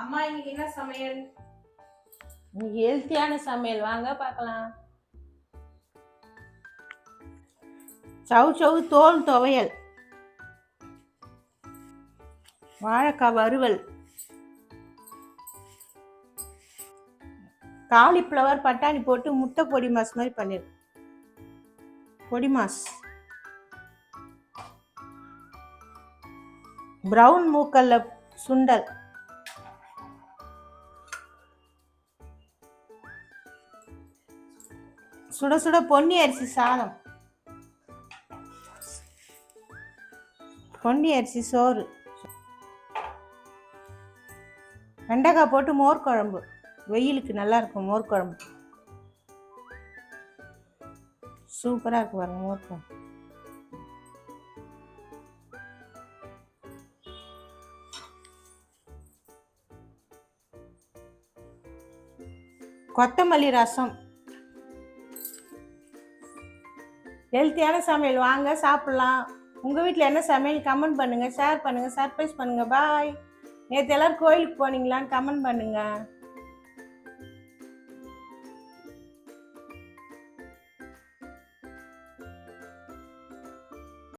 அம்மா இன்னைக்கு என்ன சமையல்? இன்னைக்கு ஹெல்த்தியான சமையல் வாங்க பார்க்கலாம். சவு சவு தோல் துவையல், வாழைக்காய் வறுவல், காலிஃப்ளவர் பட்டாணி போட்டு முட்டை பொடி மாஸ் மாதிரி பண்ணிருக்கு. பொடி மாஸ், பிரவுன் மூக்கல்ல சுண்டல், சுட சுட பொன்னி அரிசி சாதம், பொன்னி அரிசி சோறு, வெண்டைக்காய் போட்டு மோர் குழம்பு. வெயிலுக்கு நல்லா இருக்கும் மோர் குழம்பு, சூப்பராக இருக்கு பாருங்க மோர் குழம்பு. கொத்தமல்லி ரசம். ஹெல்த்தியான சமையல் வாங்க சாப்பிட்லாம். உங்கள் வீட்டில் என்ன சமையல் கமெண்ட் பண்ணுங்கள், ஷேர் பண்ணுங்கள், சர்ப்ரைஸ் பண்ணுங்கள். பாய். நேற்று எல்லோரும் கோயிலுக்கு போனீங்களான்னு கமெண்ட் பண்ணுங்கள்.